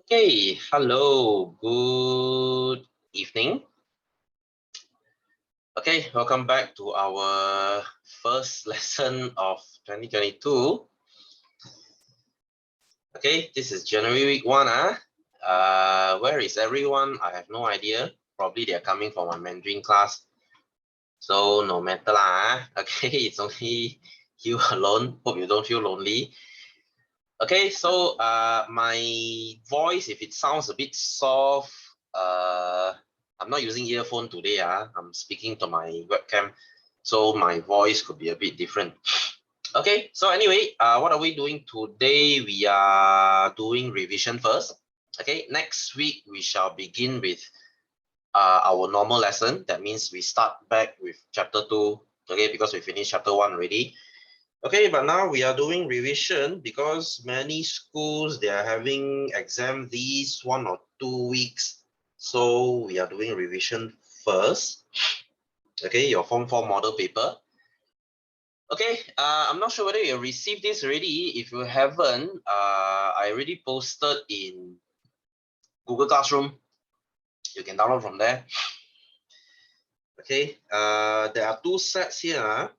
Okay, hello, good evening. Okay, welcome back to our first lesson of 2022. Okay, this is January week 1. Where is everyone? I have no idea. Probably they're coming from my Mandarin class. So no matter lah. Okay, it's only you alone. Hope you don't feel lonely. Okay, so my voice, if it sounds a bit soft, I'm not using earphone today. I'm speaking to my webcam, so my voice could be a bit different. Okay, so anyway, what are we doing today? We are doing revision first. Okay, next week we shall begin with our normal lesson. That means we start back with chapter 2. Okay, because we finished chapter 1 already. Okay, but now we are doing revision because many schools, they are having exam these 1 or 2 weeks. So we are doing revision first. Okay, your Form 4 model paper. Okay, I'm not sure whether you received this already. If you haven't, I already posted in Google Classroom. You can download from there. Okay, there are 2 sets here.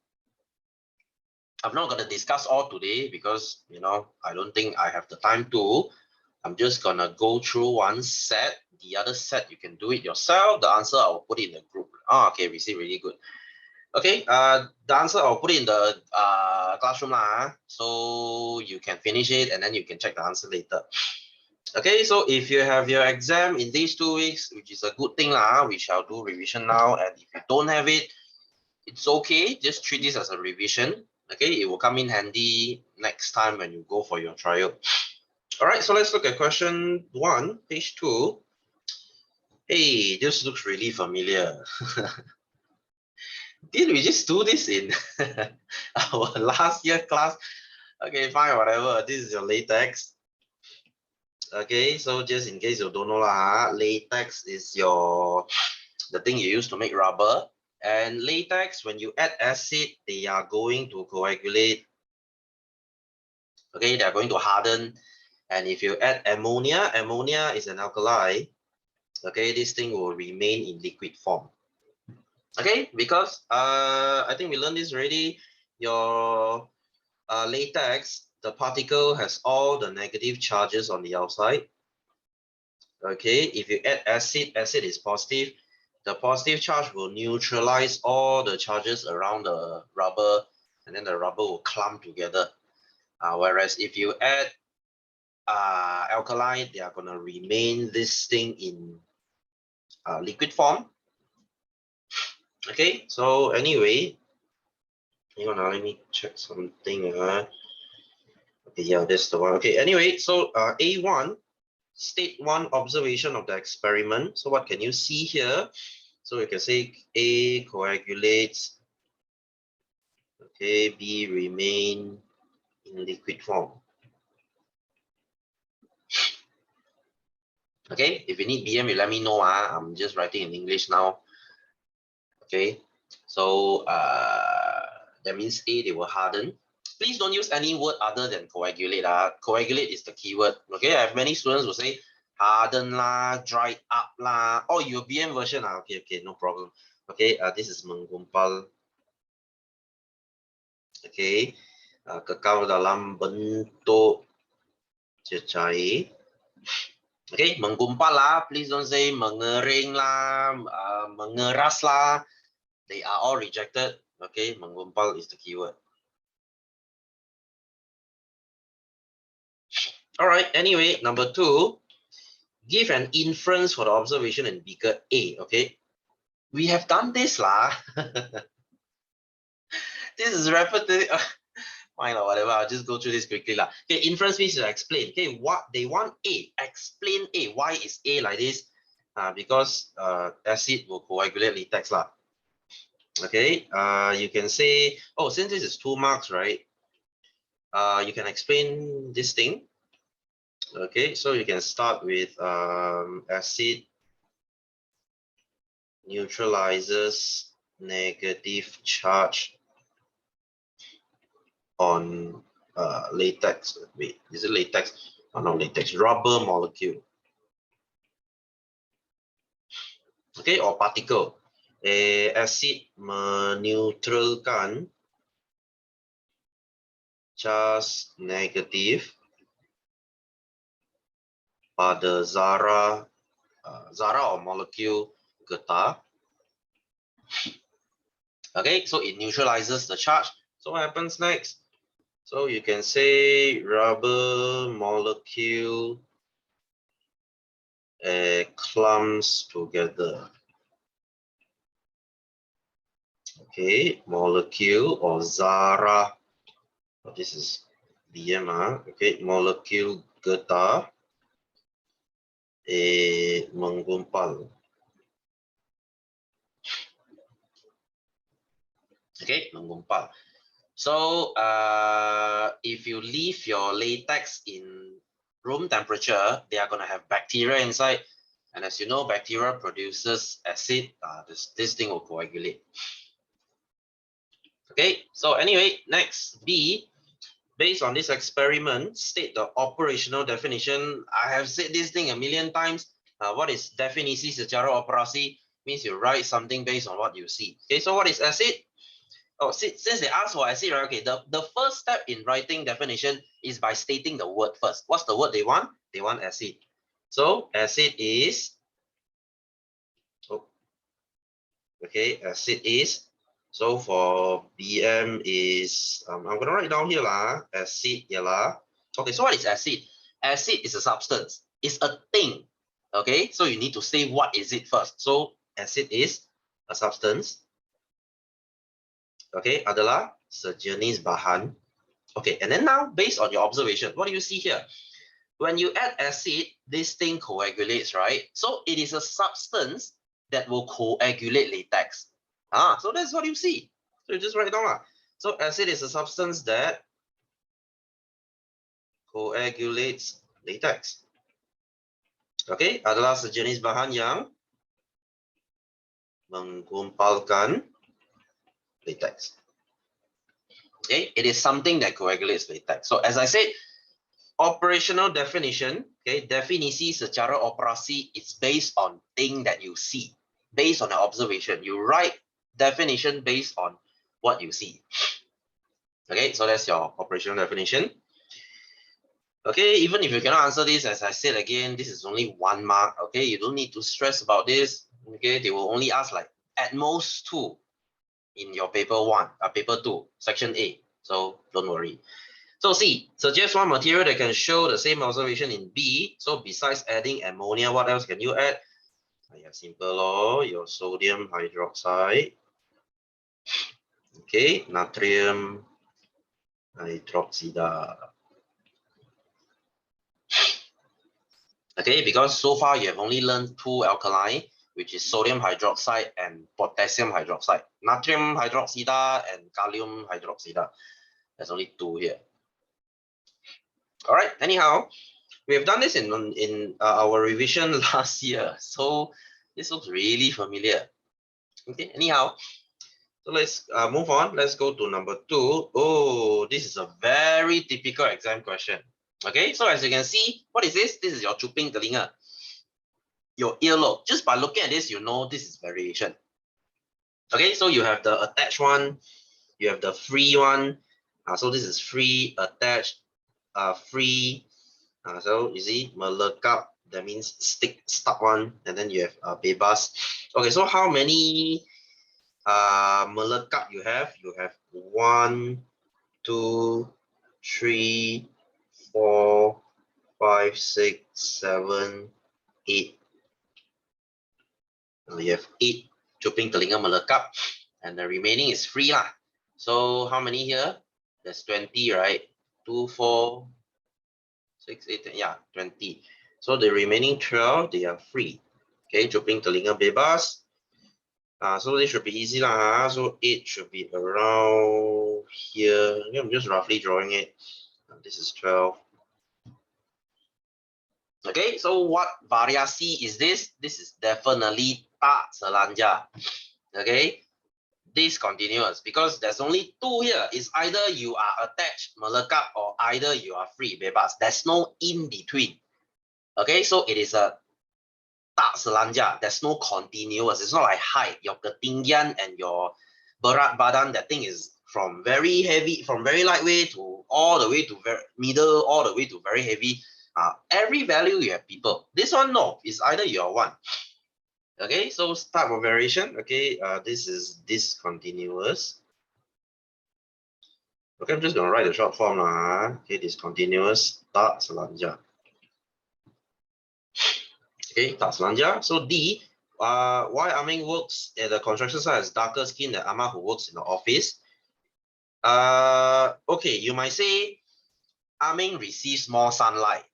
I'm not going to discuss all today because, I don't think I have the time to. I'm just gonna go through one set. The other set you can do it yourself. The answer I will put it in the group. Okay, we see, really good. Okay, the answer I'll put it in the classroom lah. So you can finish it and then you can check the answer later. Okay, so if you have your exam in these 2 weeks, which is a good thing lah, we shall do revision now. And if you don't have it, it's okay. Just treat this as a revision. Okay, it will come in handy next time when you go for your trial. All right, so let's look at question 1, page 2. Hey, this looks really familiar. Did we just do this in our last year class? Okay, fine, whatever. This is your latex. Okay, so just in case you don't know lah, latex is the thing you use to make rubber. And latex, when you add acid, they are going to coagulate. Okay, they are going to harden. And if you add ammonia, ammonia is an alkali. Okay, this thing will remain in liquid form. Okay, because I think we learned this already. Your latex, the particle has all the negative charges on the outside. Okay, if you add acid, acid is positive. The positive charge will neutralize all the charges around the rubber, and then the rubber will clump together. Whereas if you add alkali, they are going to remain this thing in liquid form. Okay, so anyway, hang on, let me check something. Okay, yeah, that's the one. Okay, anyway, so A1, state 1 observation of the experiment. So what can you see here? So we can say A coagulates, okay, B remain in liquid form. Okay, if you need BM, you let me know. I'm just writing in English now. Okay, so that means A, they will harden. Please don't use any word other than coagulate. Coagulate is the keyword. Okay, I have many students who say harden lah, dry up lah. Oh, your BM version. Okay, no problem. Okay, this is menggumpal. Okay, kekal dalam bentuk cecair. Okay, menggumpal lah. Please don't say mengering lah, mengeras lah. They are all rejected. Okay, menggumpal is the keyword. All right, anyway, number 2, give an inference for the observation in beaker A. Okay, we have done this lah. This is repetitive. Fine or whatever, I'll just go through this quickly lah. Okay, inference means to explain. Okay, what they want A, explain A. Why is A like this? Because acid will coagulate latex lah. Okay, you can say, oh, since this is 2 marks, right? You can explain this thing. Okay, so you can start with acid neutralizes negative charge on latex. Wait, is it latex? Oh, no, latex, rubber molecule. okay, or particle. Asid meneutralkan charge negatif pada zarah or molecule getah. Okay, so it neutralizes the charge. So what happens next? So you can say rubber molecule clumps together. Okay, molecule or zarah. Oh, this is DM. Okay, molecule getah menggumpal. Okay, menggumpal. So if you leave your latex in room temperature, they are going to have bacteria inside. And as you know, bacteria produces acid. This thing will coagulate. Okay, so anyway, next, B. Based on this experiment, state the operational definition. I have said this thing a million times. What is definisi secara operasi? Means you write something based on what you see. Okay, so what is acid? Oh, since they asked for acid, right? Okay, the first step in writing definition is by stating the word first. What's the word they want? They want acid. So acid is, okay, acid is, so for BM is, I'm going to write down here lah, acid, yeah lah. Okay, so what is acid? Acid is a substance. It's a thing. Okay, so you need to say what is it first. So acid is a substance. Okay, adalah sejenis bahan. Okay, and then now based on your observation, what do you see here? When you add acid, this thing coagulates, right? So it is a substance that will coagulate latex. So that's what you see. So you just write it down lah. So acid is a substance that coagulates latex. Okay, adalah sejenis bahan yang menggumpalkan latex. Okay, it is something that coagulates latex. So as I said, operational definition, okay, definisi secara operasi, it's based on thing that you see, based on the observation. You write definition based on what you see. Okay, so that's your operational definition. Okay, even if you cannot answer this, as I said again, this is only 1 mark. Okay, you don't need to stress about this. Okay, they will only ask like at most 2 in your paper 1, paper 2, section A. So don't worry. So C, suggest one material that can show the same observation in B. So besides adding ammonia, what else can you add? Yeah, simple, your sodium hydroxide. Okay, natrium hydroxide. Okay, because so far you have only learned 2 alkali, which is sodium hydroxide and potassium hydroxide. Natrium hydroxide and gallium hydroxide. There's only 2 here. All right, anyhow, we have done this in our revision last year. So this looks really familiar. Okay, anyhow, so let's move on. Let's go to number 2. Oh, this is a very typical exam question. Okay, so as you can see, what is this? This is your cuping telinga, your earlobe. Just by looking at this, you know this is variation. Okay, so you have the attached one, you have the free one. So this is free, attached, free. So you see, melekat, that means stuck one, and then you have bebas. Okay, so how many melekat you have? You have 1, 2, 3, 4, 5, 6, 7, 8. You have 8 cuping telinga melekat, and the remaining is free lah. So how many here? There's 20, right? 2, 4, 6, 8, 10, yeah, 20. So the remaining 12, they are free. Okay, cuping telinga bebas. So this should be easy lah. So 8 should be around here. I'm just roughly drawing it. This is 12. Okay, so what variasi is this? This is definitely tak selanja. Okay, discontinuous, because there's only 2 here. It's either you are attached, melekat, or either you are free, bebas. There's no in between. Okay, so it is a tak selanjar, there's no continuous. It's not like height, your ketinggian and your berat badan, that thing is from very heavy, from very lightweight to all the way to very middle, all the way to very heavy. Every value you have people. This one, no, it's either your one. Okay, so type of variation. Okay, this is discontinuous. Okay, I'm just going to write the short form. Okay, discontinuous, tak selanjar. Okay, tak selanjar. So D, why Aming works at the construction site has darker skin than Ama who works in the office. Okay, you might say Aming receives more sunlight.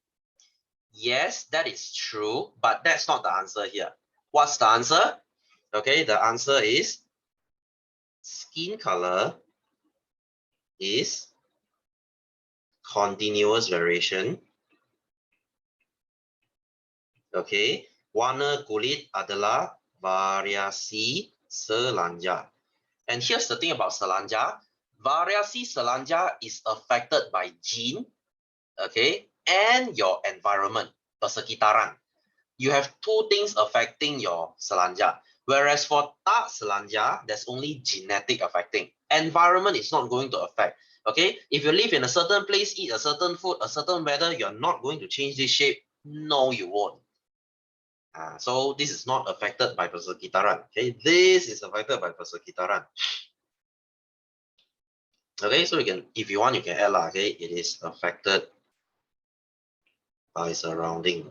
Yes, that is true, but that's not the answer here. What's the answer? Okay, the answer is skin color is continuous variation. Okay, warna kulit adalah variasi selanjar. And here's the thing about selanjar. Variasi selanjar is affected by gene, okay, and your environment, persekitaran. You have two things affecting your selanjar. Whereas for tak selanjar, there's only genetic affecting. Environment is not going to affect. Okay, if you live in a certain place, eat a certain food, a certain weather, you're not going to change this shape. No, you won't. So this is not affected by persekitaran. Okay, this is affected by persekitaran. Okay, so you can, if you want, you can add lah. Okay, it is affected by surrounding.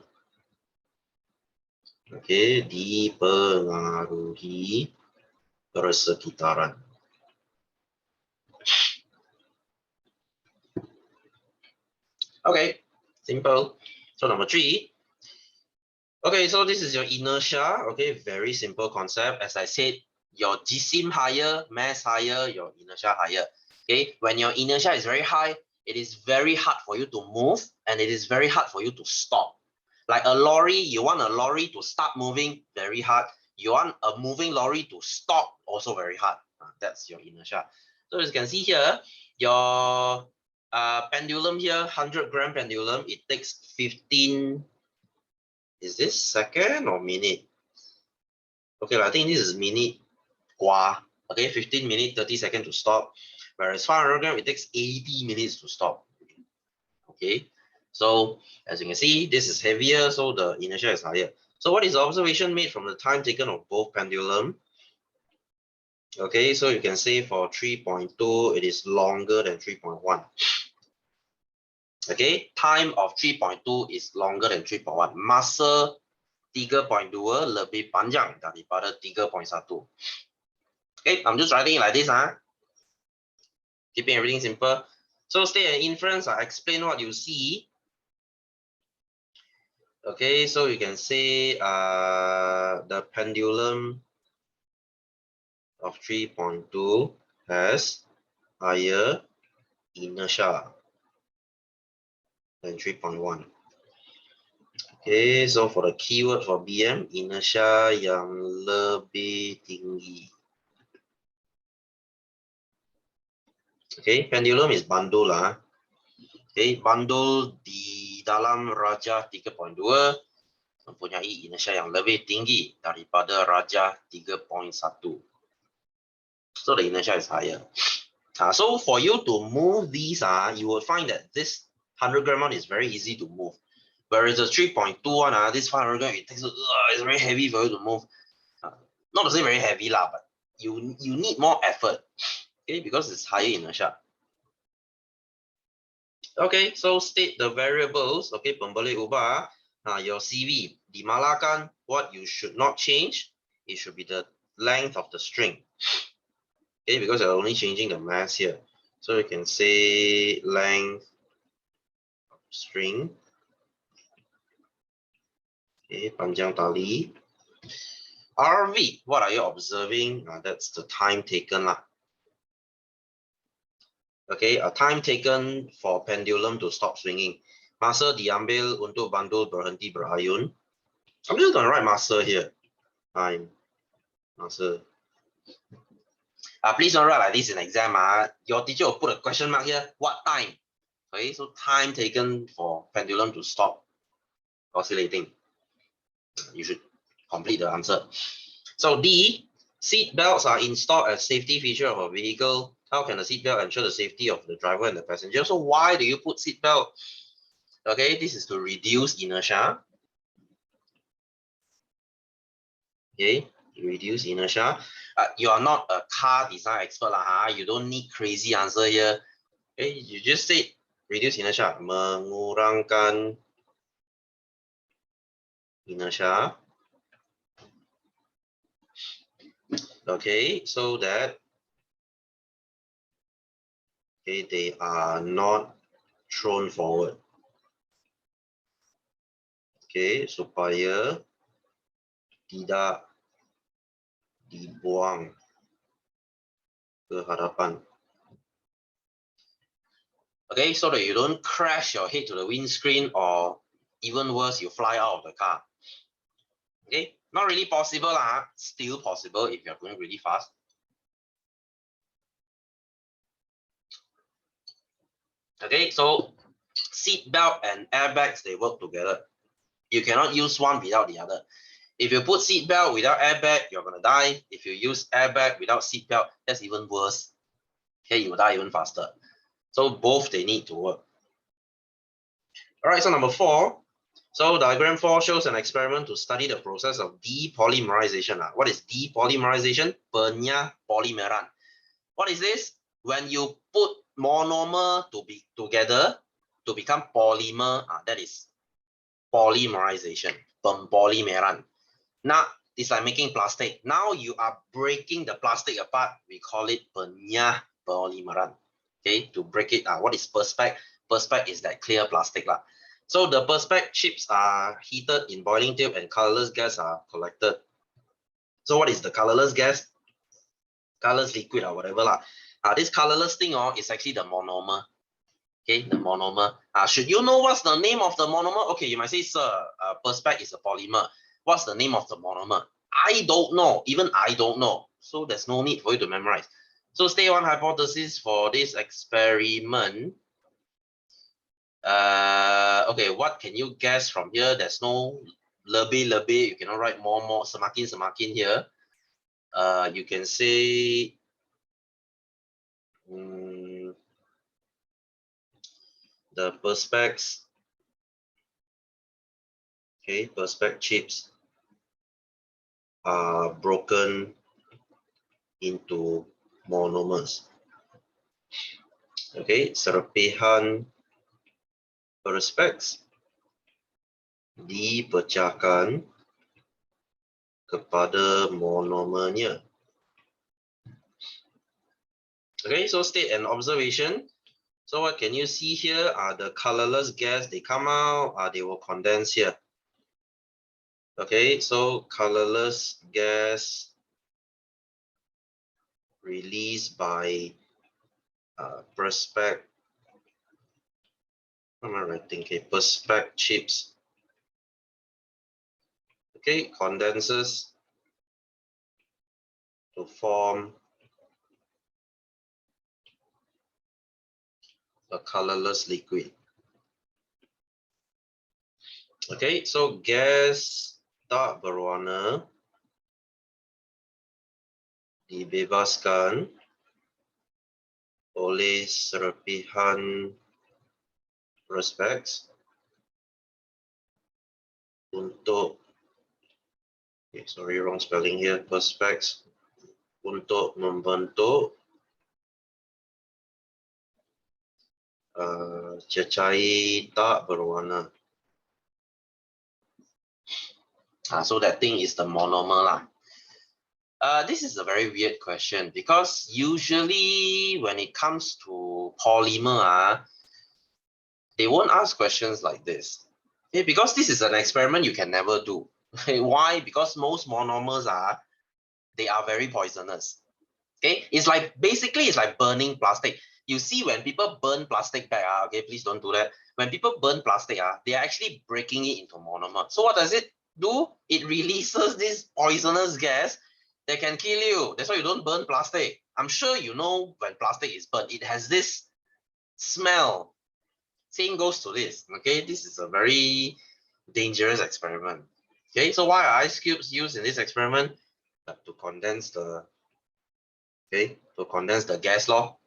Okay, dipengaruhi persekitaran. Okay, simple. So number 3. Okay, so this is your inertia. Okay, very simple concept. As I said, your jisim higher, mass higher, your inertia higher. Okay, when your inertia is very high, it is very hard for you to move and it is very hard for you to stop. Like a lorry, you want a lorry to start moving, very hard. You want a moving lorry to stop, also very hard. That's your inertia. So as you can see here, your pendulum here, 100-gram pendulum, it takes 15, is this second or minute? Okay, I think this is minute. Okay, 15 minutes, 30 seconds to stop. Whereas 500-gram, it takes 80 minutes to stop. Okay, so as you can see, this is heavier, so the inertia is higher. So what is the observation made from the time taken of both pendulum? Okay, so you can say for 3.2, it is longer than 3.1. Okay, time of 3.2 is longer than 3.1. Masa 3.2 lebih panjang daripada 3.1. Okay, I'm just writing it like this. Keeping everything simple. So state an inference, explain what you see. Okay, so you can say the pendulum of 3.2 has higher inertia than 3.1. Okay, so for the keyword for BM, inertia yang lebih tinggi. Okay, pendulum is bandul lah. Okay, bandul di dalam Raja 3.2 mempunyai inertia yang lebih tinggi daripada Raja 3.1. So the inertia is higher. So for you to move these, you will find that this 100-gram one is very easy to move. Whereas the 3.2 one, this 500-gram, it takes it's very heavy for you to move. Not to say very heavy lah, but you need more effort. Okay, because it's higher inertia. Okay, so state the variables. Okay, pembalik ubah. Your CV, dimalakan, what you should not change, it should be the length of the string. Okay, because you're only changing the mass here. So you can say length of string. Okay, panjang tali. RV, what are you observing? That's the time taken lah. Okay, a time taken for pendulum to stop swinging. Masa diambil untuk bandul berhenti berayun. I'm just going to write masa here. Time. Masa. Please don't write like this in exam. Your teacher will put a question mark here. What time? Okay, so time taken for pendulum to stop oscillating. You should complete the answer. So D, seat belts are installed as safety feature of a vehicle. How can the seat belt ensure the safety of the driver and the passenger? So why do you put seat belt? Okay, this is to reduce inertia. Okay, reduce inertia. You are not a car design expert lah, you don't need crazy answer here. Okay, you just say reduce inertia, mengurangkan inertia. Okay, so that they are not thrown forward. Okay, supaya tidak dibuang ke hadapan. Okay, so that you don't crash your head to the windscreen, or even worse, you fly out of the car. Okay, not really possible lah, still possible if you're going really fast. Okay, so seat belt and airbags, they work together. You cannot use one without the other. If you put seat belt without airbag, you're gonna die. If you use airbag without seat belt, that's even worse. Okay, you will die even faster. So both, they need to work. All right, so number 4. So diagram 4 shows an experiment to study the process of depolymerization. What is depolymerization? Penyapolimeran. What is this? When you put monomer together to become polymer, that is polymerization, pempolimeran. Now, it's like making plastic. Now you are breaking the plastic apart. We call it penyapolimeran. Okay, to break it, what is Perspex? Perspex is that clear plastic lah. So the Perspex chips are heated in boiling tube and colorless gas are collected. So what is the colorless gas? Colorless liquid or whatever lah. This colorless thing is actually the monomer. Okay, the monomer. Should you know what's the name of the monomer? Okay, you might say, sir, Perspex is a polymer. What's the name of the monomer? I don't know. Even I don't know. So there's no need for you to memorize. So state one hypothesis for this experiment. Okay, what can you guess from here? There's no lebih. You cannot write more, semakin here. You can say the Perspex. Okay, Perspex chips are broken into monomers. Okay, serpihan Perspex dipecahkan kepada monomernya. Okay, so state an observation. So what can you see here are the colorless gas. They come out, they will condense here. Okay, so colorless gas released by Perspex. What am I writing? Okay, Perspex chips. Okay, condenses to form a colorless liquid. Okay, so gas tak berwarna dibebaskan oleh serpihan Perspex untuk, okay, sorry, wrong spelling here, Perspex untuk membentuk cecair tak berwarna. So that thing is the monomer lah. This is a very weird question because usually when it comes to polymer, they won't ask questions like this. Okay, because this is an experiment you can never do. Why? Because most monomers they are very poisonous. Okay, it's like basically it's like burning plastic. You see, when people burn plastic back, okay, please don't do that. When people burn plastic, they are actually breaking it into monomer. So what does it do? It releases this poisonous gas that can kill you. That's why you don't burn plastic. I'm sure you know when plastic is burnt, it has this smell. Same goes to this. Okay, this is a very dangerous experiment. Okay, so why are ice cubes used in this experiment? To condense the gas law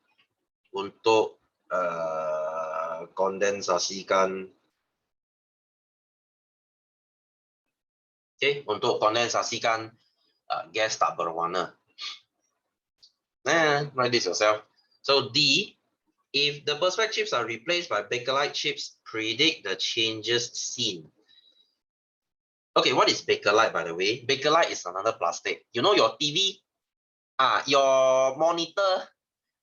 untuk kondensasikan untuk kondensasikan gas tak berwarna. Write this yourself. So D, if the Perspex chips are replaced by Bakelite chips, predict the changes seen. Okay, what is Bakelite, by the way? Bakelite is another plastic. You know your TV, your monitor,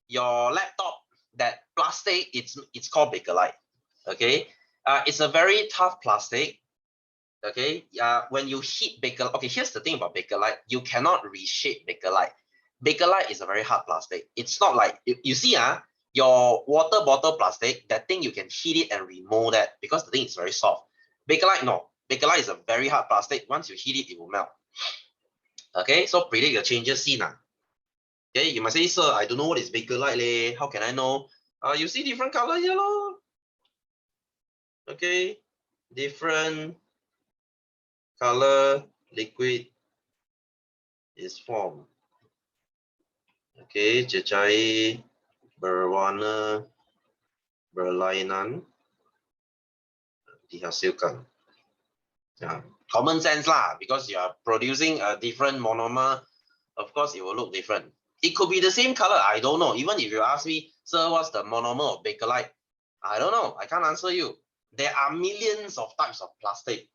your laptop, that plastic, it's called Bakelite. Okay, it's a very tough plastic. Okay, when you heat Bakelite, okay, here's the thing about Bakelite, you cannot reshape Bakelite. Bakelite is a very hard plastic. It's not like you see, your water bottle plastic, that thing you can heat it and remold that because the thing is very soft. Bakelite, no. Bakelite is a very hard plastic. Once you heat it, it will melt. Okay, so predict the changes seen. Okay, you must say, sir, I don't know what is Bakelite leh. How can I know? You see different color here, lor. Okay, different color liquid is formed. Okay, cecair berwarna berlainan dihasilkan. Common sense lah, because you are producing a different monomer, of course it will look different. It could be the same color, I don't know. Even if you ask me, sir, what's the monomer of Bakelite? I don't know, I can't answer you. There are millions of types of plastic.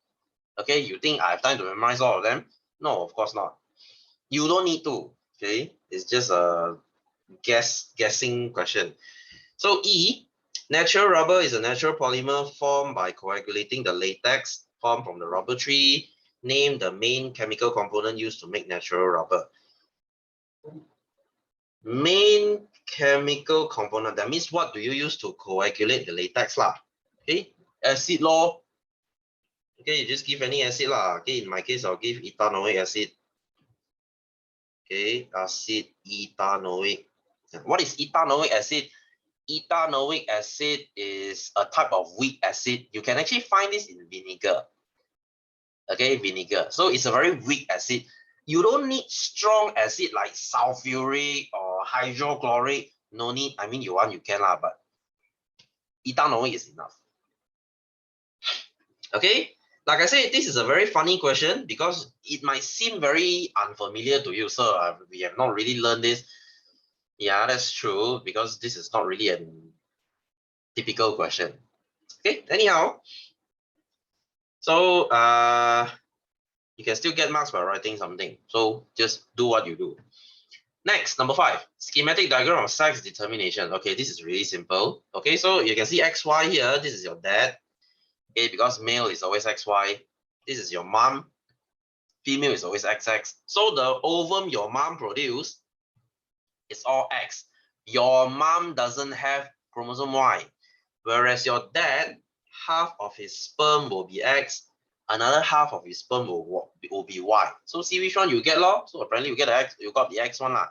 Okay, you think I have time to memorize all of them? No, of course not. You don't need to, okay? It's just a guessing question. So E, natural rubber is a natural polymer formed by coagulating the latex formed from the rubber tree. Name the main chemical component used to make natural rubber. Main chemical component, that means what do you use to coagulate the latex lah? Okay, acid law. Okay, you just give any acid lah. Okay, in my case, I'll give ethanoic acid. Okay, acid ethanoic. What is ethanoic acid? Ethanoic acid is a type of weak acid. You can actually find this in vinegar. Okay, vinegar. So it's a very weak acid. You don't need strong acid like sulfuric or hydrochloric. No need. I mean, you want, you can lah, but ethanoic is enough. Okay, like I said, this is a very funny question because it might seem very unfamiliar to you. So we have not really learned this. Yeah, that's true, because this is not really a typical question. Okay, anyhow, so you can still get marks by writing something. So just do what you do. Next, number 5, schematic diagram of sex determination. Okay, this is really simple. Okay, so you can see XY here. This is your dad. Okay, because male is always XY. This is your mom. Female is always XX. So the ovum your mom produced is all X. Your mom doesn't have chromosome Y. Whereas your dad, half of his sperm will be X, another half of his sperm will be Y. So see which one you get, lor. So apparently you get the X, you got the X one lah.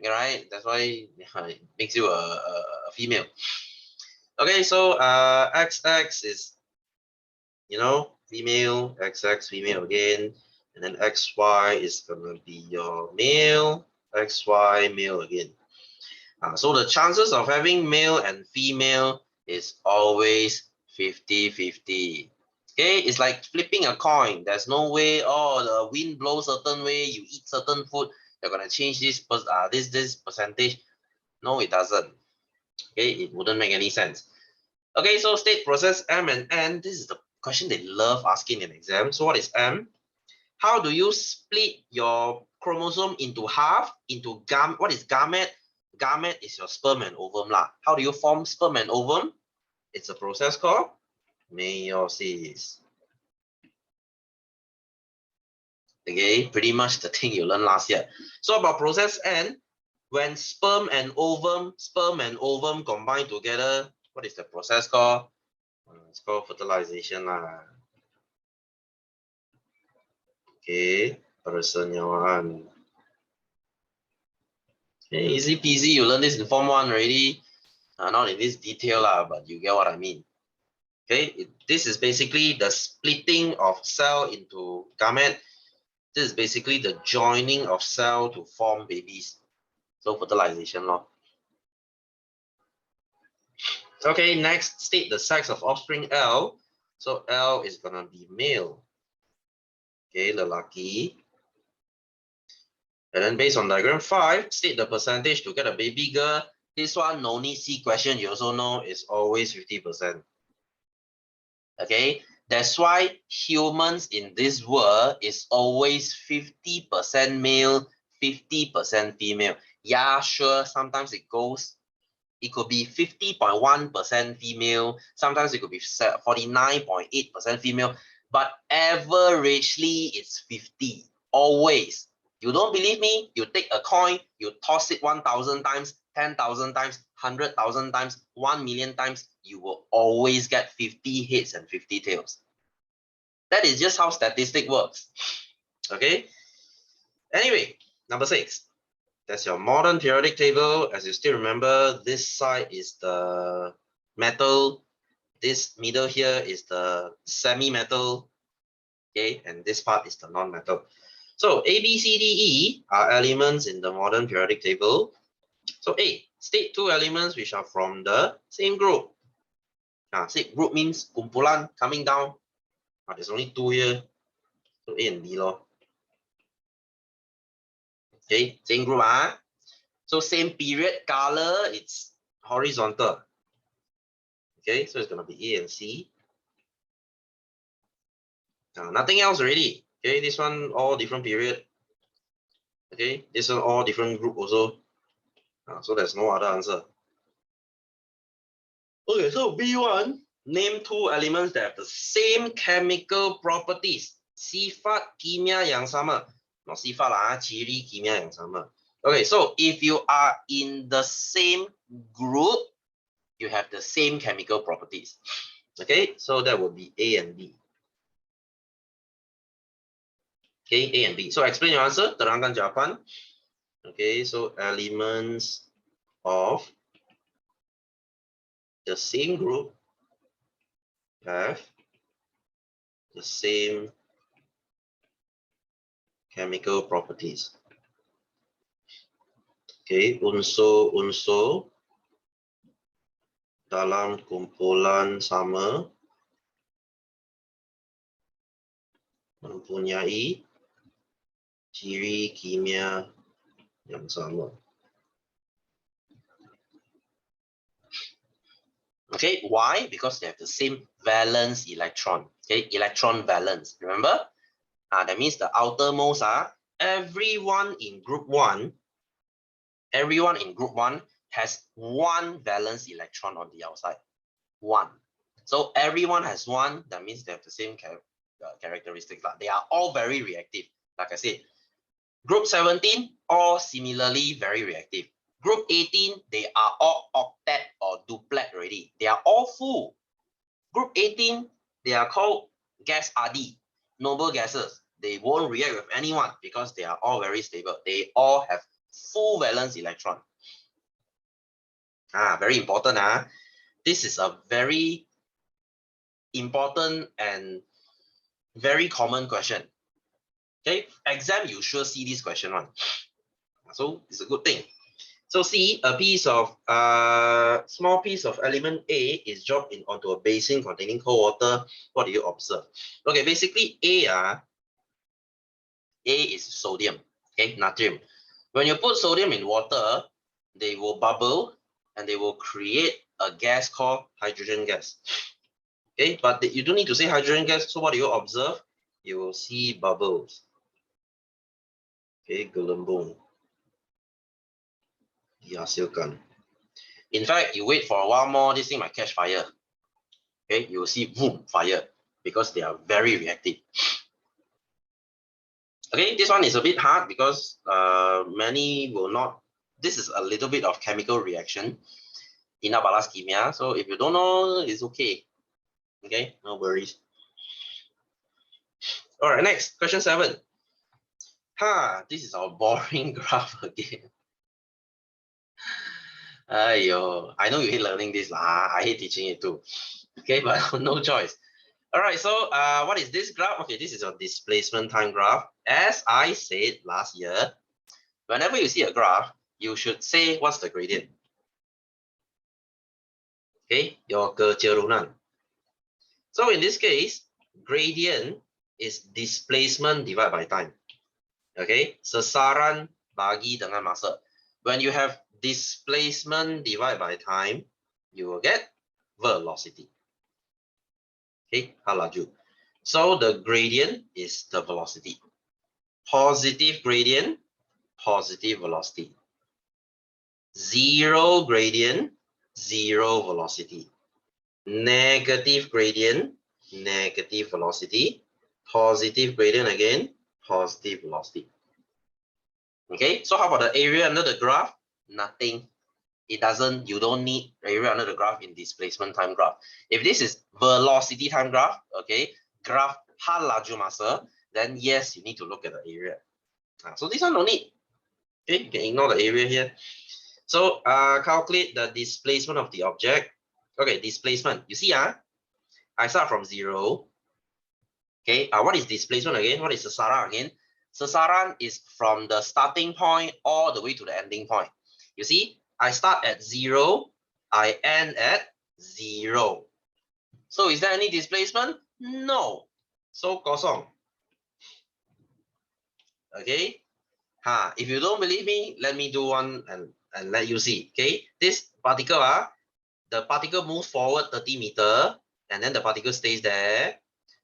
Right? That's why it makes you a female. Okay, so XX is, you know, female, XX female again, and then XY is gonna be your male, XY male again. So the chances of having male and female is always 50-50. Okay, it's like flipping a coin. There's no way, oh, the wind blows certain way, you eat certain food, you're gonna change this percentage. No, it doesn't. Okay, it wouldn't make any sense. Okay, so state process M and N. This is the question they love asking in exam. So what is M? How do you split your chromosome into half, into what is gamete? Gamete is your sperm and ovum lah. How do you form sperm and ovum? It's a process called meiosis. Okay, pretty much the thing you learned last year. So about process N, when sperm and ovum combine together, what is the process called? It's called fertilization lah. Okay, persenyawan. Okay, easy peasy, you learn this in Form 1 already. Not in this detail lah, but you get what I mean. Okay, this is basically the splitting of cell into gamete. This is basically the joining of cell to form babies. So fertilization law. Okay, next state the sex of offspring L. So L is gonna be male. Okay, lelaki. And then based on diagram 5, state the percentage to get a baby girl. This one no need see question, you also know it's always 50%. Okay, that's why humans in this world is always 50% male, 50% female. Yeah, sure, sometimes it could be 50.1% female, sometimes it could be 49.8% female, but averagely it's 50, always. You don't believe me? You take a coin, you toss it 1,000 times, 10,000 times, 100,000 times, 1,000,000 times, you will always get 50 heads and 50 tails. That is just how statistic works. Okay. Anyway, number 6. That's your modern periodic table. As you still remember, this side is the metal. This middle here is the semi-metal. Okay, and this part is the non-metal. So A, B, C, D, E are elements in the modern periodic table. So A, state 2 elements which are from the same group. Same group means kumpulan coming down. There's only 2 here. So A and B lor. Okay, same group. So same period, color, it's horizontal. Okay, so it's going to be A and C. Nothing else already. Okay, this one all different period. Okay, this one all different group also. So there's no other answer. Okay, so B1, name 2 elements that have the same chemical properties. Sifat kimia yang sama. Not sifat lah, ciri kimia yang sama. Okay, so if you are in the same group, you have the same chemical properties. Okay, so that would be A and B. Okay, A and B. So explain your answer, terangkan jawapan. Okay, so elements of the same group have the same chemical properties. Okay, unsur-unsur dalam kumpulan sama mempunyai ciri kimia yang sama. Okay, why? Because they have the same valence electron. Okay, electron valence. Remember? That means the outermost everyone in group 1 has 1 valence electron on the outside. 1. So everyone has 1, that means they have the same characteristics. They are all very reactive. Like I said, group 17, all similarly very reactive. Group 18, they are all octet or duplet already. They are all full. Group 18, they are called gas RD, noble gases. They won't react with anyone because they are all very stable. They all have full valence electron. Very important. This is a very important and very common question. Okay, exam you sure see this question one. So it's a good thing. So see, a piece of small piece of element A is dropped onto a basin containing cold water. What do you observe? Okay, basically A is sodium, okay, natrium. When you put sodium in water, they will bubble and they will create a gas called hydrogen gas. Okay, but you don't need to say hydrogen gas. So what do you observe? You will see bubbles. Okay, gelembung. Dihasilkan. In fact, you wait for a while more, this thing might catch fire. Okay, you will see boom, fire, because they are very reactive. Okay, this one is a bit hard because many will not. This is a little bit of chemical reaction in Balas Kimia. So if you don't know, it's okay. Okay, no worries. All right, next, question 7. This is our boring graph again. Ayo, I know you hate learning this lah. I hate teaching it too. Okay, but no choice. All right, so what is this graph? Okay, this is a displacement time graph. As I said last year, whenever you see a graph, you should say what's the gradient. Okay, your keturunan. So in this case, gradient is displacement divided by time. Okay, sasaran bagi dengan masa. When you have displacement divided by time, you will get velocity. Okay, how laju. So the gradient is the velocity. Positive gradient, positive velocity. Zero gradient, zero velocity. Negative gradient, negative velocity. Positive gradient again, positive velocity. Okay, so how about the area under the graph? Nothing. It doesn't, you don't need area under the graph in displacement time graph. If this is velocity time graph, okay, graph hal laju masa, then yes, you need to look at the area. So this one no need. Okay, you can ignore the area here. So calculate the displacement of the object. Okay, displacement. You see, I start from 0. Okay, what is displacement again? What is sasaran again? Sasaran is from the starting point all the way to the ending point. You see, I start at 0, I end at 0. So is there any displacement? No. So kosong. Okay. If you don't believe me, let me do one and let you see. Okay, this particle, the particle moves forward 30 meters, and then the particle stays there.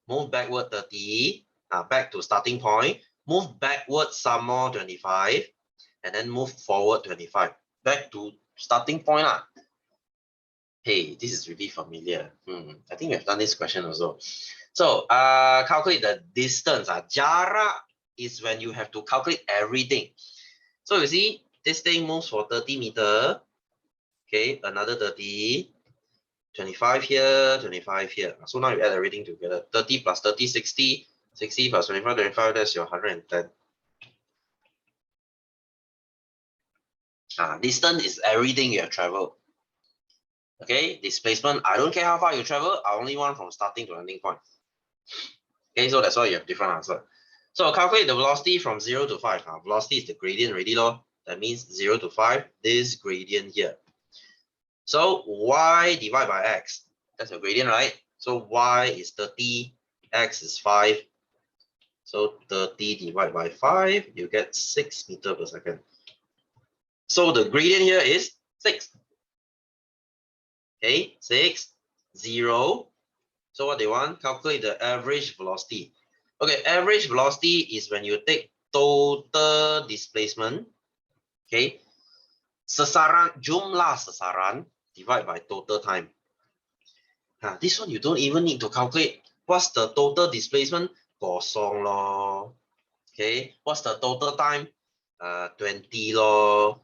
Move backward 30, back to starting point. Move backward some more 25, and then move forward 25. Back to starting point. Hey, this is really familiar. I think we have done this question also. So calculate the distance. Jarak is when you have to calculate everything. So you see, this thing moves for 30 meters. Okay, another 30. 25 here, 25 here. So now you add everything together. 30 plus 30, 60. 60 plus 25, 25, that's your 110. Distance is everything you have traveled. Okay, displacement, I don't care how far you travel, I only want from starting to ending point. Okay, so that's why you have different answer. So calculate the velocity from 0 to 5. Velocity is the gradient already, that means 0 to 5, this gradient here. So y divided by x, that's your gradient, right? So y is 30, x is 5. So 30 divided by 5, you get 6 meters per second. So the gradient here is 6. Okay, 6, 0. So what they want? Calculate the average velocity. Okay, average velocity is when you take total displacement. Okay, sasaran, jumlah sasaran divided by total time. This one you don't even need to calculate. What's the total displacement? Kosong lor. Okay, what's the total time? 20 lor.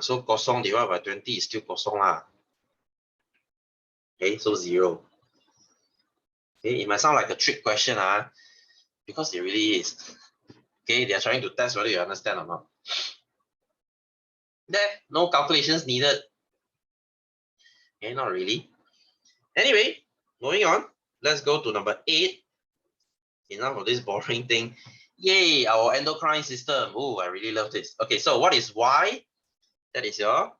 So kosong divided by 20 is still kosong lah. Okay, so 0. Okay, it might sound like a trick question, because it really is. Okay, they are trying to test whether you understand or not. There, no calculations needed. Okay, not really. Anyway, moving on. Let's go to number 8. Enough of this boring thing. Yay, our endocrine system. Oh, I really love this. Okay, so what is Y? That is your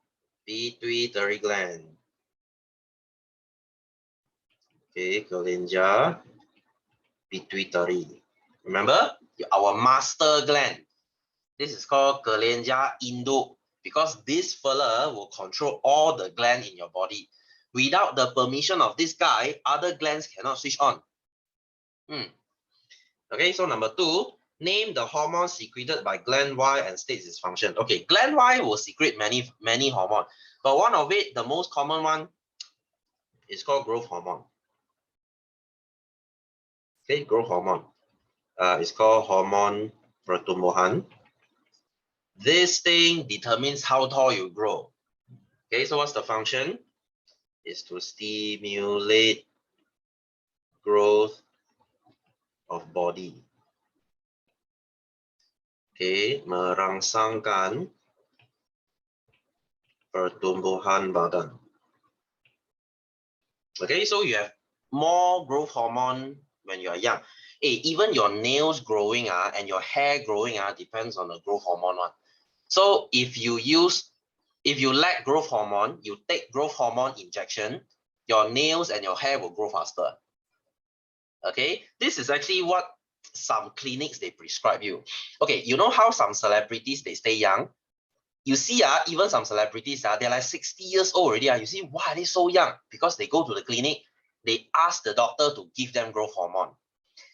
pituitary gland. Okay, kelenjar pituitary. Remember, our master gland. This is called kelenjar induk because this fella will control all the gland in your body. Without the permission of this guy, other glands cannot switch on. Okay, so number 2, name the hormone secreted by gland Y and states its function. Okay, gland Y will secrete many hormones, but one of it, the most common one, is called growth hormone. Okay, growth hormone. It's called hormone pertumbuhan. This thing determines how tall you grow. Okay, so what's the function? Is to stimulate growth of body. Okay, merangsangkan pertumbuhan badan. Okay, so you have more growth hormone when you are young. Hey, even your nails growing and your hair growing depends on the growth hormone one. So if you lack growth hormone, you take growth hormone injection, your nails and your hair will grow faster. Okay, this is actually what some clinics they prescribe you. Okay, you know how some celebrities they stay young? You see, even some celebrities, they're like 60 years old already. You see, why are they so young? Because they go to the clinic, they ask the doctor to give them growth hormone.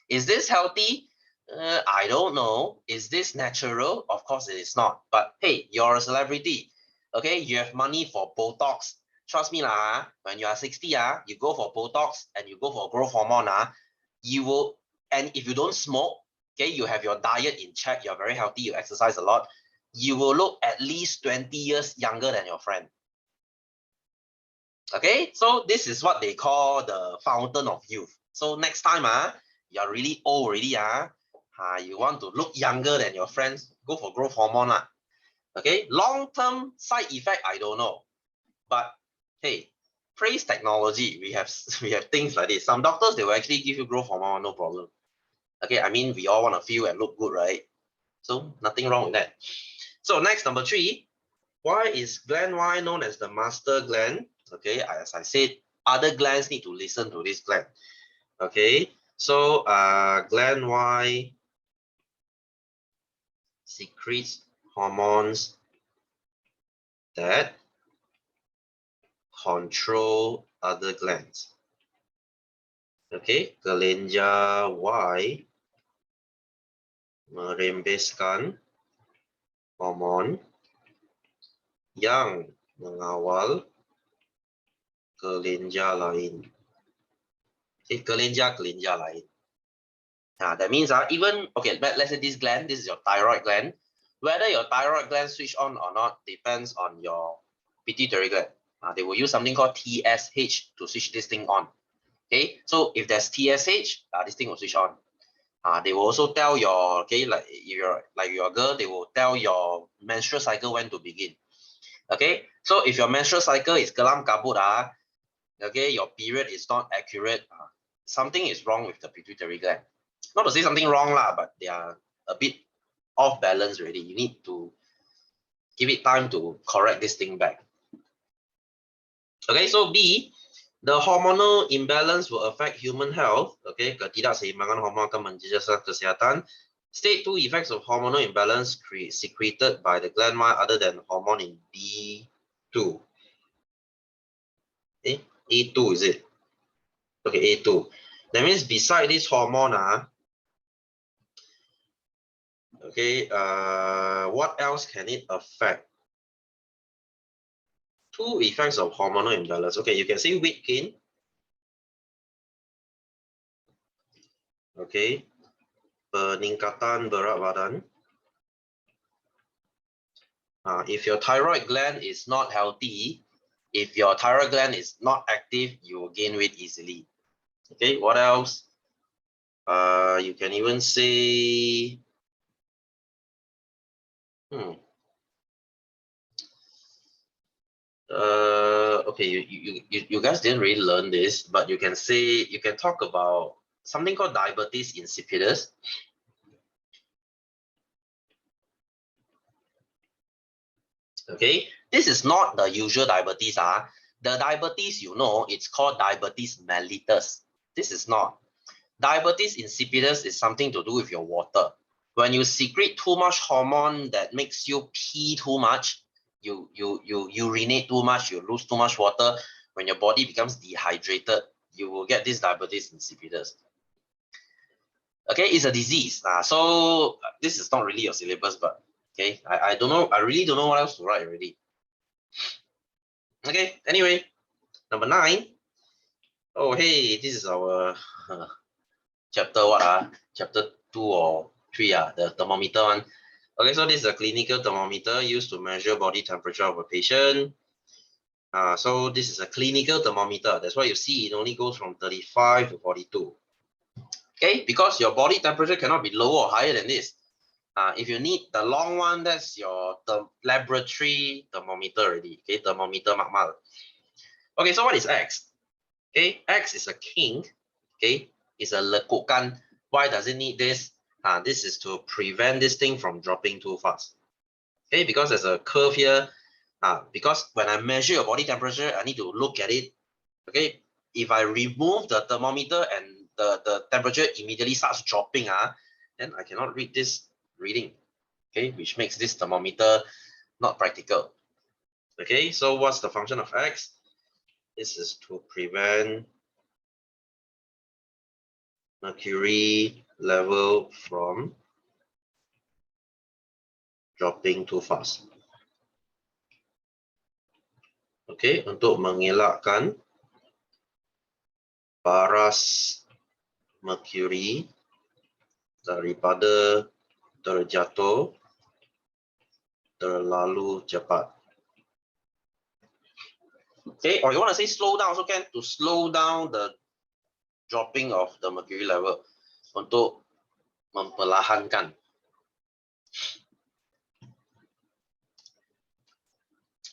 Is this healthy? I don't know. Is this natural? Of course it is not. But hey, you're a celebrity. Okay, you have money for Botox. Trust me, when you are 60, you go for Botox and you go for growth hormone, you will, and if you don't smoke, okay, you have your diet in check, you're very healthy, you exercise a lot, you will look at least 20 years younger than your friend. Okay, so this is what they call the fountain of youth. So next time, you're really old already, you want to look younger than your friends, go for growth hormone. Okay, long-term side effect, I don't know. But hey, praise technology. We have things like this. Some doctors, they will actually give you growth hormone, no problem. Okay, I mean, we all want to feel and look good, right? So nothing wrong with that. So next, number 3, why is gland Y known as the master gland? Okay, as I said, other glands need to listen to this gland. Okay, so gland Y secretes hormones that control other glands. Okay, kelenjar Y merembeskan hormon yang mengawal kelenjar lain. Okay, kelenjar lain. That means even, okay, let's say this gland, this is your thyroid gland. Whether your thyroid gland switch on or not depends on your pituitary gland. They will use something called TSH to switch this thing on. Okay, so if there's TSH, this thing will switch on. They will also tell your, okay, like if you're a girl, they will tell your menstrual cycle when to begin. Okay, so if your menstrual cycle is kelam kabut, okay, your period is not accurate, something is wrong with the pituitary gland. Not to say something wrong, but they are a bit off balance already. You need to give it time to correct this thing back. Okay, so B, the hormonal imbalance will affect human health. Okay, ketidakseimbangan hormon akan menjejaskan kesihatan. State 2 effects of hormonal imbalance secreted by the gland Y other than hormone in B2. Okay, A2 is it? Okay, A2. That means beside this hormone, okay, what else can it affect? 2 effects of hormonal imbalance. Okay, you can see weight gain. Okay, peningkatan berat badan. If your thyroid gland is not healthy, if your thyroid gland is not active, you will gain weight easily. Okay, what else? You can even say, okay, you guys didn't really learn this, but you can say, you can talk about something called diabetes insipidus. Okay, this is not the usual diabetes. The diabetes, it's called diabetes mellitus. This is not. Diabetes insipidus is something to do with your water. When you secrete too much hormone that makes you pee too much, you urinate too much, you lose too much water. When your body becomes dehydrated, you will get this diabetes insipidus. Okay, it's a disease. So this is not really your syllabus, but okay, I don't know. I really don't know what else to write already. Okay, anyway, number 9. Oh, hey, this is our chapter what? Chapter 2 or 3, the thermometer one. Okay, so this is a clinical thermometer used to measure body temperature of a patient. So this is a clinical thermometer. That's why you see it only goes from 35 to 42. Okay, because your body temperature cannot be lower or higher than this. If you need the long one, that's your laboratory thermometer already. Okay, thermometer makmal. Okay, so what is X? Okay, X is a king. Okay, it's a lekukan. Why does it need this? This is to prevent this thing from dropping too fast. Okay, because there's a curve here. Because when I measure your body temperature, I need to look at it. Okay, if I remove the thermometer and the temperature immediately starts dropping, then I cannot read this reading. Okay, which makes this thermometer not practical. Okay, so what's the function of X? This is to prevent mercury level from dropping too fast. Okay, untuk mengelakkan paras mercury daripada terjatuh terlalu cepat. Okay, or you want to say slow down also can, to slow down the dropping of the mercury level, untuk memperlahankan.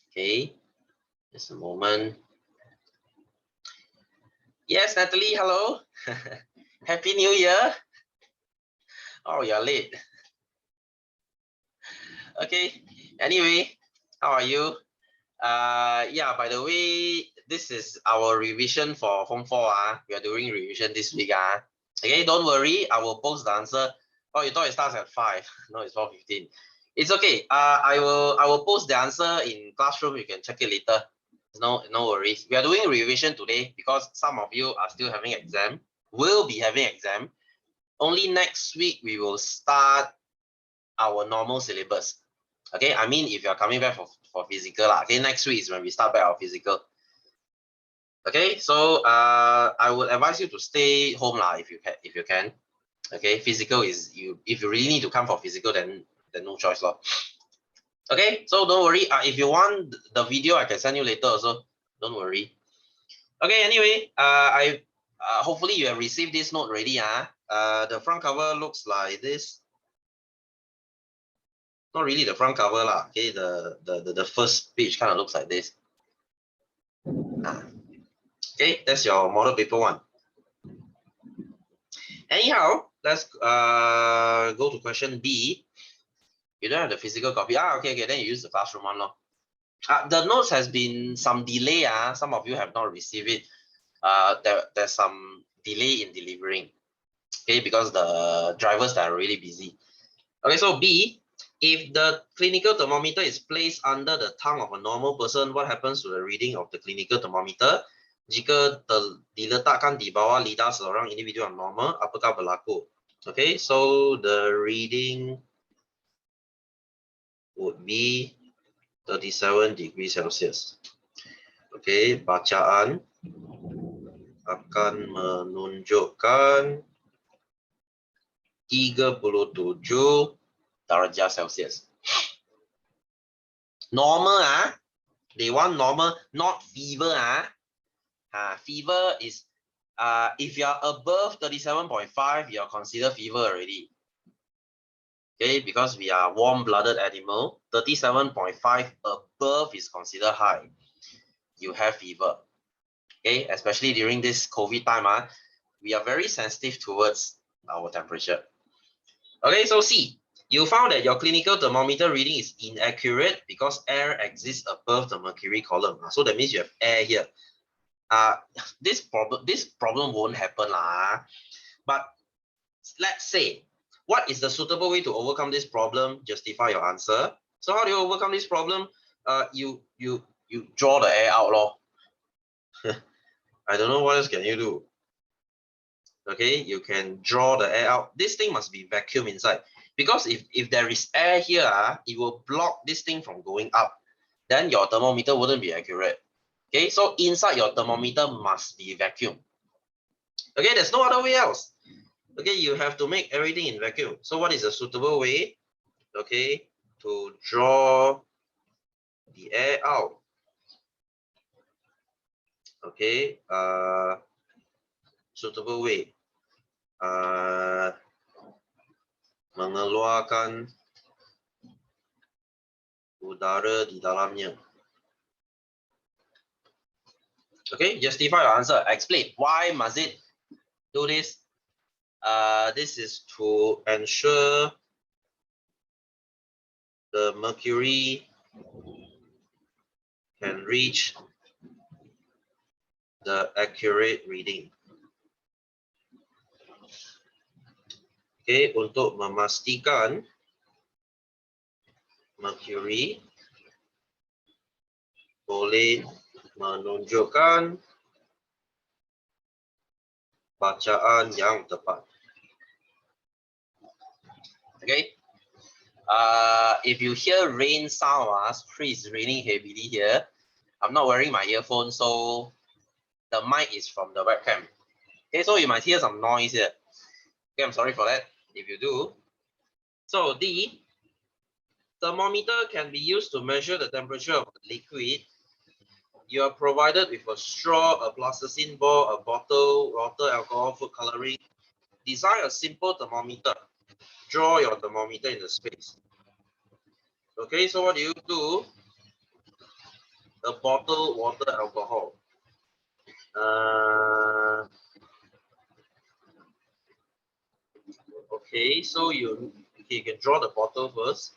Okay, just a moment. Yes, Natalie, hello. Happy New Year. Oh, you're late. Okay, anyway, how are you? Yeah, by the way, this is our revision for Form 4. We are doing revision this week. Okay, don't worry, I will post the answer. Oh, you thought it starts at 5. No, it's 4:15. It's okay. I will post the answer in classroom. You can check it later. No worries. We are doing revision today because some of you are still having exam, will be having exam. Only next week we will start our normal syllabus. Okay, I mean if you're coming back for physical, okay, next week is when we start back our physical. Okay, so I would advise you to stay home if you can. Okay, physical is if you really need to come for physical, then no choice lor. Okay, so don't worry. If you want the video, I can send you later also. Don't worry. Okay, anyway, I hopefully you have received this note already. The front cover looks like this. Not really the front cover lah. Okay, the first page kind of looks like this. Okay, that's your model paper 1. Anyhow, let's go to question B. You don't have the physical copy. Okay, then you use the classroom one. The notes has been some delay. Some of you have not received it. There's some delay in delivering. Okay, because the drivers are really busy. Okay, so B, if the clinical thermometer is placed under the tongue of a normal person, what happens to the reading of the clinical thermometer? Jika diletakkan di bawah lidah seorang individu yang normal, apakah berlaku? Okay, so the reading would be 37 degrees Celsius. Okay, bacaan akan menunjukkan 37 darjah Celsius. Normal, they want normal, not fever. Fever is if you are above 37.5, you're considered fever already. Okay, because we are warm-blooded animal, 37.5 above is considered high. You have fever. Okay, especially during this COVID time, we are very sensitive towards our temperature. Okay, so C, you found that your clinical thermometer reading is inaccurate because air exists above the mercury column. So that means you have air here. This problem won't happen but let's say, what is the suitable way to overcome this problem? Justify your answer. So how do you overcome this problem? You draw the air out lor. I don't know what else can you do. Okay, you can draw the air out. This thing must be vacuum inside, because if there is air here, it will block this thing from going up. Then your thermometer wouldn't be accurate. Okay, so inside your thermometer must be vacuum. Okay, there's no other way else. Okay, you have to make everything in vacuum. So what is a suitable way, okay, to draw the air out? Okay, suitable way. Mengeluarkan udara di dalamnya. Okay, justify your answer. Explain why must it do this. This is to ensure the mercury can reach the accurate reading. Okay, untuk memastikan mercury boleh menunjukkan bacaan yang tepat. Okay. If you hear rain sound, it's raining heavily here. I'm not wearing my earphone, so the mic is from the webcam. Okay, so you might hear some noise here. Okay, I'm sorry for that if you do. So the thermometer can be used to measure the temperature of the liquid. You are provided with a straw, a plasticine ball, a bottle, water, alcohol, food coloring. Design a simple thermometer. Draw your thermometer in the space. Okay, so what do you do? A bottle, water, alcohol. Okay, so you can draw the bottle first.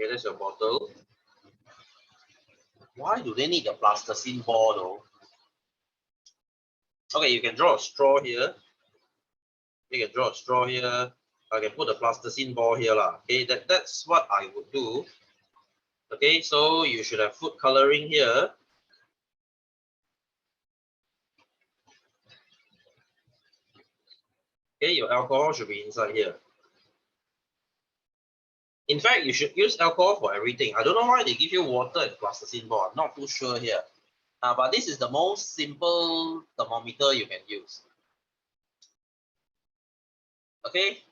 Okay, that's your bottle. Why do they need a plasticine ball though? Okay, you can draw a straw here. You can draw a straw here. I can put a plasticine ball here lah. Okay, that's what I would do. Okay, so you should have food coloring here. Okay, your alcohol should be inside here. In fact, you should use alcohol for everything. I don't know why they give you water and plasticine ball. I'm not too sure here. But this is the most simple thermometer you can use. Okay,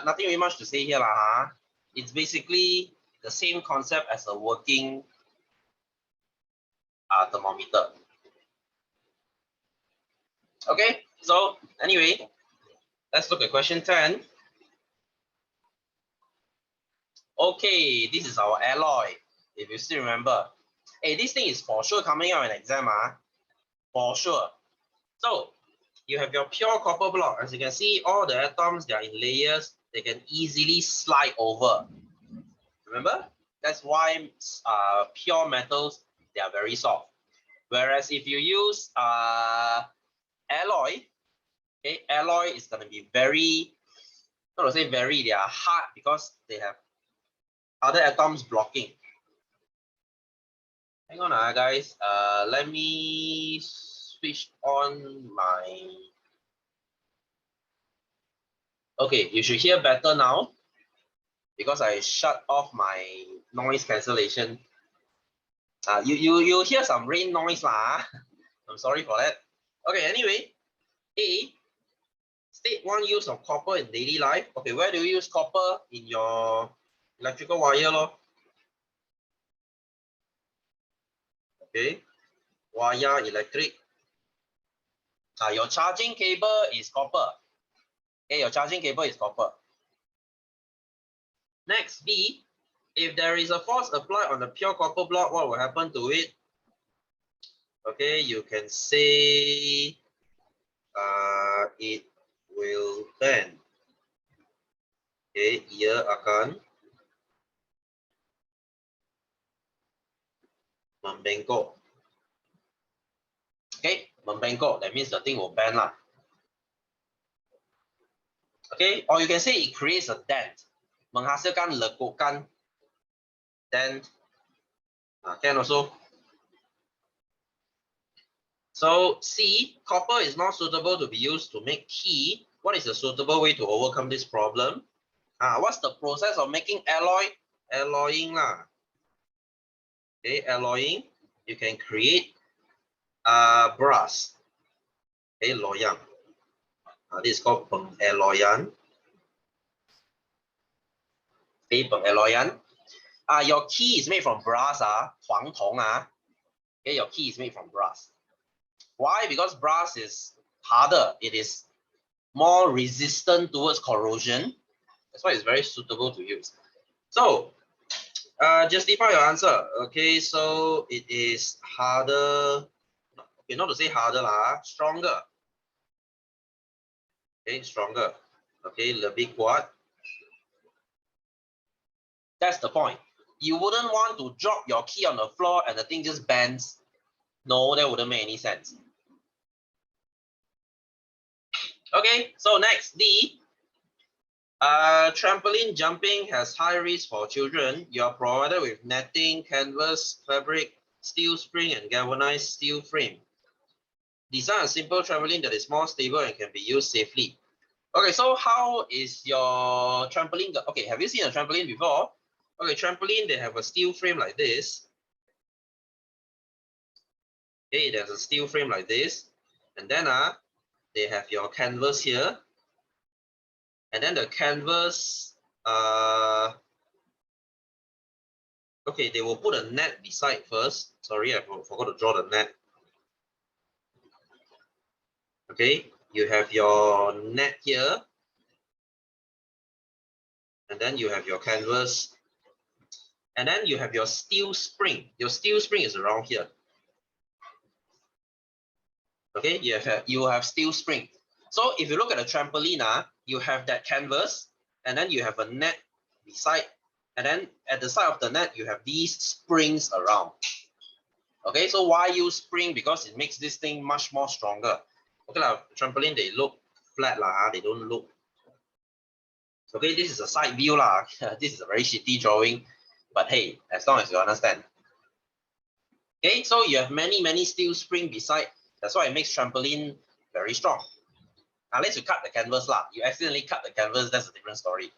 nothing really much to say here lah. It's basically the same concept as a working thermometer. Okay, so anyway, let's look at question 10. Okay, this is our alloy, if you still remember. Hey, this thing is for sure coming out in exam, for sure. So you have your pure copper block. As you can see, all the atoms, they are in layers. They can easily slide over. Remember? That's why pure metals, they are very soft. Whereas if you use alloy, okay, alloy is going to be very, not to say very, they are hard because they have other atoms blocking. Hang on, guys. Let me switch on my. Okay, you should hear better now because I shut off my noise cancellation. You hear some rain noise lah. I'm sorry for that. Okay, anyway, A, state one use of copper in daily life. Okay, where do you use copper in your electrical wire lor? Okay, wire electric. Your charging cable is copper. Okay, your charging cable is copper. Next, B, if there is a force applied on the pure copper block, what will happen to it? Okay, you can say it will bend. Okay, ia akan membengkok. Okay, membengkok, that means the thing will bend lah. Okay, or you can say it creates a dent. Menghasilkan lekukan dent. Can also. So C, copper is not suitable to be used to make tea. What is a suitable way to overcome this problem? What's the process of making alloy? Alloying lah. Okay, alloying. You can create brass. Okay, loyang. This is called pengalloyan. Okay, pengalloyan. Your key is made from brass. Huang tong. Okay, your key is made from brass. Why? Because brass is harder. It is more resistant towards corrosion. That's why it's very suitable to use. So Justify your answer. Okay, so it is harder. Okay, not to say harder lah, stronger. Okay, stronger. Okay, lebih kuat. That's the point. You wouldn't want to drop your key on the floor and the thing just bends. No, that wouldn't make any sense. Okay, so next, D. Trampoline jumping has high risk for children. You are provided with netting, canvas, fabric, steel spring, and galvanized steel frame. Design a simple trampoline that is more stable and can be used safely. Okay, so how is your trampoline? Okay, have you seen a trampoline before? Okay, trampoline, they have a steel frame like this. Okay, there's a steel frame like this. And then they have your canvas here. And then the canvas, okay, they will put a net beside first. Sorry, I forgot to draw the net. Okay, you have your net here. And then you have your canvas. And then you have your steel spring. Your steel spring is around here. Okay, you have steel spring. So if you look at a trampoline, you have that canvas, and then you have a net beside, and then at the side of the net, you have these springs around. Okay, so why use spring? Because it makes this thing much more stronger. Okay, trampoline, they look flat, they don't look. Okay, this is a side view. This is a very shitty drawing, but hey, as long as you understand. Okay, so you have many steel spring beside. That's why it makes trampoline very strong. Unless you cut the canvas, you accidentally cut the canvas, that's a different story.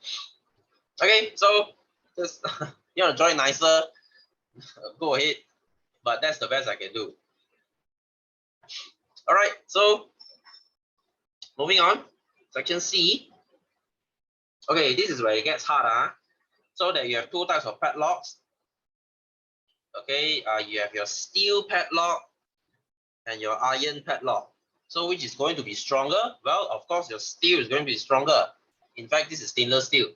Okay, so just you want to draw it nicer, go ahead. But that's the best I can do. All right, so moving on, section C. Okay, this is where it gets hard. So that you have two types of padlocks. Okay, you have your steel padlock and your iron padlock. So which is going to be stronger? Well, of course, your steel is going to be stronger. In fact, this is stainless steel.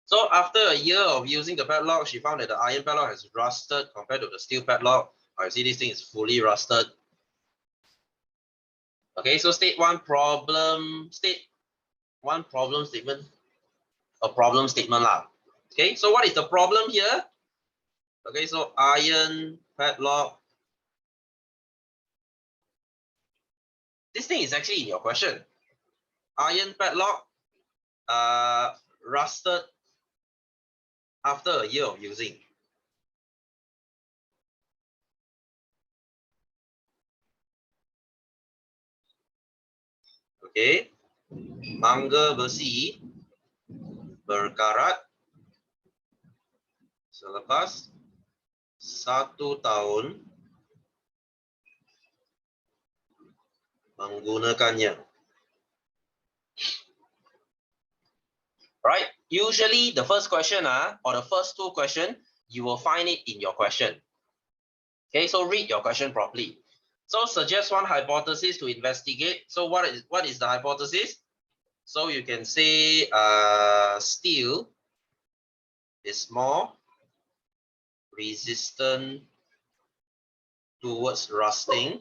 So after a year of using the padlock, she found that the iron padlock has rusted compared to the steel padlock. You see this thing is fully rusted. Okay, so state one problem statement. A problem statement lah. Okay, so what is the problem here? Okay, so iron padlock. This thing is actually in your question. Iron padlock rusted after a year of using. Okay, mangga besi berkarat selepas 1 tahun menggunakannya. Right, usually the first question or the first two questions, you will find it in your question. Okay, so read your question properly. So suggest one hypothesis to investigate. So what is the hypothesis? So you can say steel is more resistant towards rusting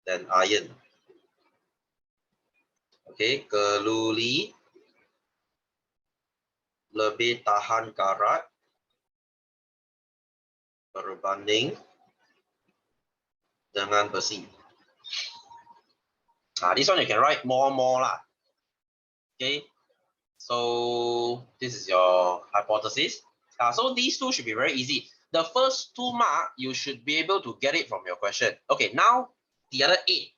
than iron. Okay, keluli lebih tahan karat berbanding dengan besi. This one you can write more lah. Okay, so this is your hypothesis. So these two should be very easy. The first 2 marks, you should be able to get it from your question. Okay, now the other 8.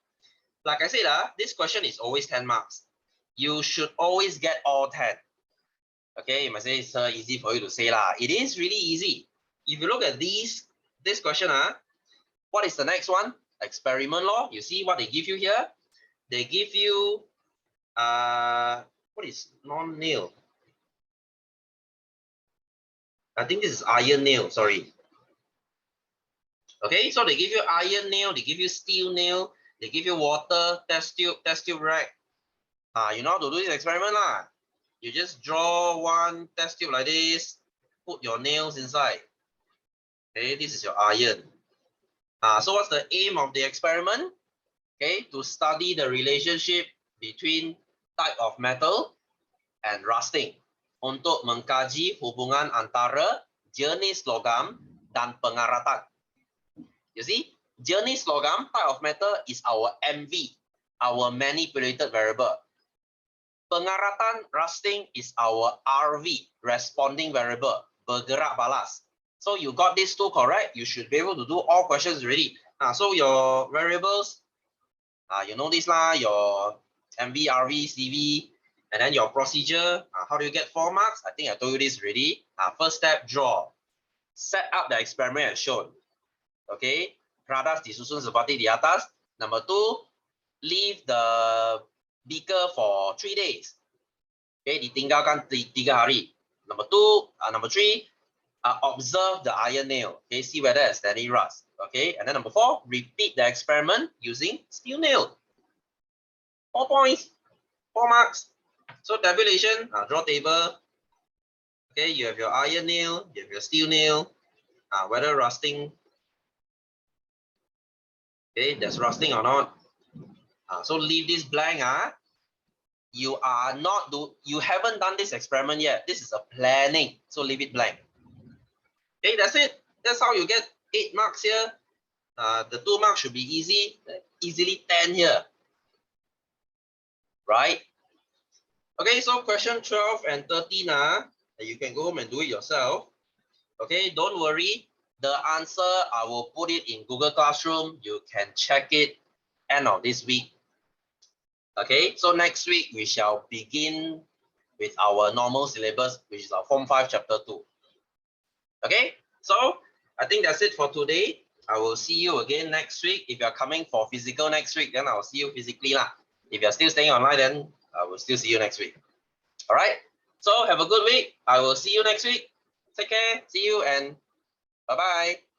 Like I said, this question is always 10 marks. You should always get all 10. Okay, you might say it's easy for you to say lah. It is really easy. If you look at this question, what is the next one? Experiment law. You see what they give you here? They give you what is non-nail? I think this is iron nail, sorry. Okay, so they give you iron nail, they give you steel nail, they give you water, test tube rack. You know how to do this experiment lah. You just draw one test tube like this, put your nails inside. Okay, this is your iron. So what's the aim of the experiment? Okay, to study the relationship between type of metal and rusting. Untuk mengkaji hubungan antara jenis logam dan pengaratan. You see, jenis logam, type of metal, is our MV, our manipulated variable. Pengaratan, rusting, is our RV, responding variable, bergerak balas. So you got these two correct, you should be able to do all questions already. So your variables, you know this lah, your MV, RV, CV, and then your procedure. How do you get 4 marks? I think I told you this already. First step, draw. Set up the experiment as shown. Okay, Radas disusun seperti di atas. Number 2, leave the beaker for 3 days. Okay, ditinggalkan 3 hari. Number 3, observe the iron nail. Okay, see whether it's any rust. Okay, and then number 4, repeat the experiment using steel nail. 4 points, 4 marks. So tabulation, draw table. Okay, you have your iron nail, you have your steel nail. Whether rusting, okay, there's rusting or not. So leave this blank. You haven't done this experiment yet. This is a planning, so leave it blank. Okay, that's it. That's how you get 8 marks here. The 2 marks should be easily 10 here, right? Okay, so question 12 and 13, you can go home and do it yourself. Okay, don't worry. The answer, I will put it in Google Classroom. You can check it end of this week. Okay, so next week we shall begin with our normal syllabus, which is our Form 5 Chapter 2. Okay, so I think that's it for today. I will see you again next week. If you're coming for physical next week, then I'll see you physically lah. If you're still staying online, then I will still see you next week. All right, so have a good week. I will see you next week. Take care, see you, and bye-bye.